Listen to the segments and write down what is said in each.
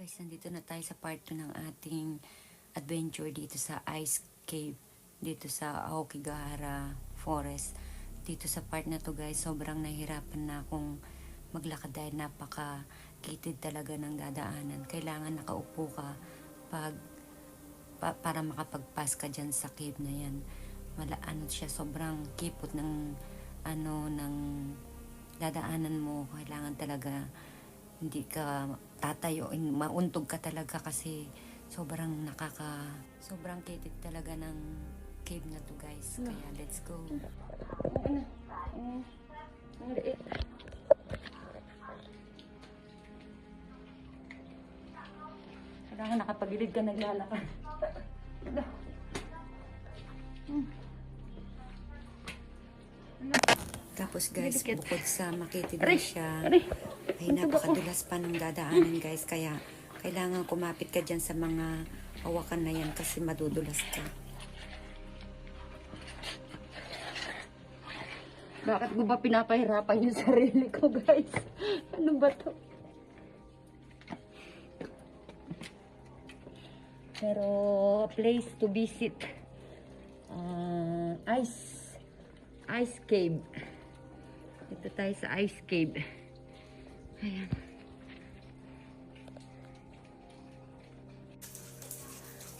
Guys, nandito na tayo sa part 2 ng ating adventure dito sa Ice Cave, dito sa Aokigahara Forest. Dito sa part na to guys, sobrang nahihirapan na akong maglakad dahil napaka-kitid talaga ng dadaanan. Kailangan nakaupo ka para makapag-pass ka dyan sa cave na yan. Siya, sobrang kipot ng ng dadaanan mo. Kailangan talaga hindi ka tatayo, mauntog ka talaga kasi sobrang kitid talaga ng cave na to guys. Kaya let's go. Kailangan nakapagilid ka naglalakad. Tapos guys, bukod sa makitid na siya, ay napakadulas pa ng dadaanan guys. Kaya kailangan kumapit ka dyan sa mga hawakan na yan kasi madudulas ka. Bakit ko ba pinapahirapan yung sarili ko guys? Ano ba to? Pero place to visit, Ice Cave. Dito tayo sa Ice Cave. Ayan.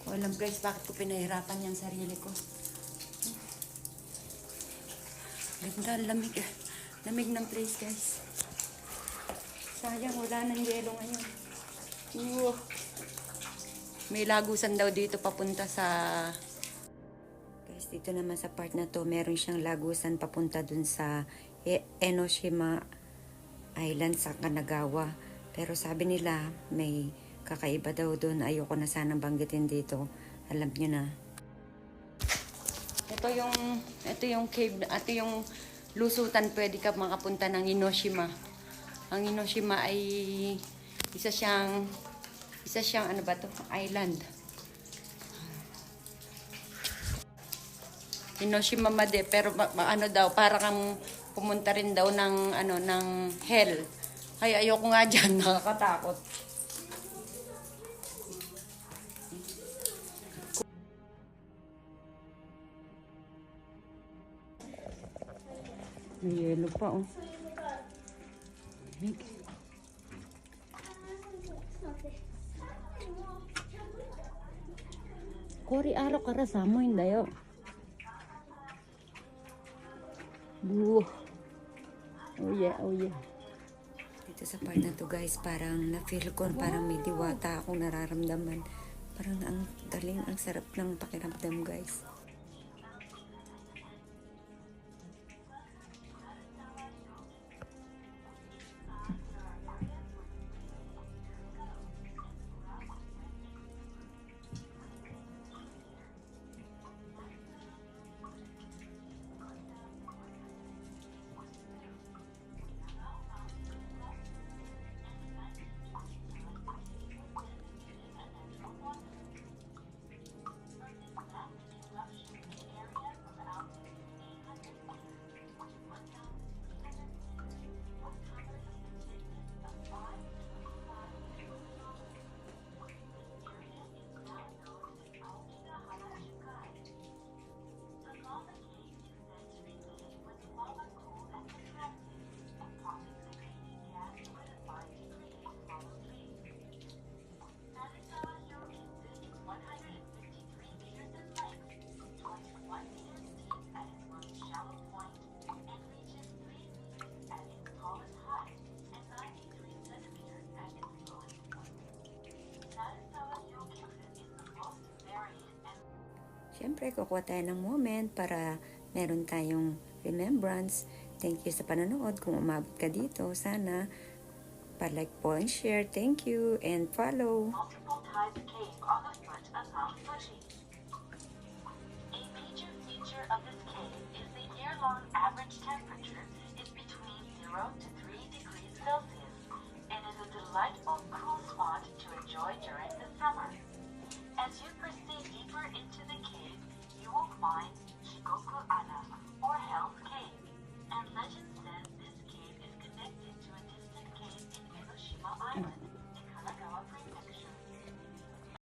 Ko alam guys bakit ko pinahirapan yung sarili ko. Ganda, lamig. Lamig ng place guys. Sayang wala nang yelo ngayon. May lagusan daw dito papunta sa... Guys, dito naman sa part na to, meron siyang lagusan papunta dun sa Enoshima Island sa Kanagawa. Pero sabi nila, may kakaiba daw dun. Ayoko na sanang banggitin dito. Alam nyo na. Ito yung cave, ito yung lusutan pwede ka makapunta ng Enoshima. Ang Enoshima ay isa siyang ano ba to? Island. Enoshima Made, pero ano daw, para kang pumunta rin daw ng ng hell. Ay ayoko nga diyan, nakakatakot. May yelo pa oh. Kori aro kara samoyんだよ. Oh yeah, oh yeah. Dito sa part na to guys, parang na-feel ko, parang may diwata akong nararamdaman. Parang ang galing, ang sarap ng pakiramdam guys. Siyempre, kukuha tayo ng moment para meron tayong remembrance. Thank you sa panonood. Kung umabot ka dito, sana pa-like po and share. Thank you and follow. Multiple tides cave on the foot of Mount Fuji. A major feature of this cave is the year-long average temperature is between 0 to 3 degrees Celsius and is a delightful cool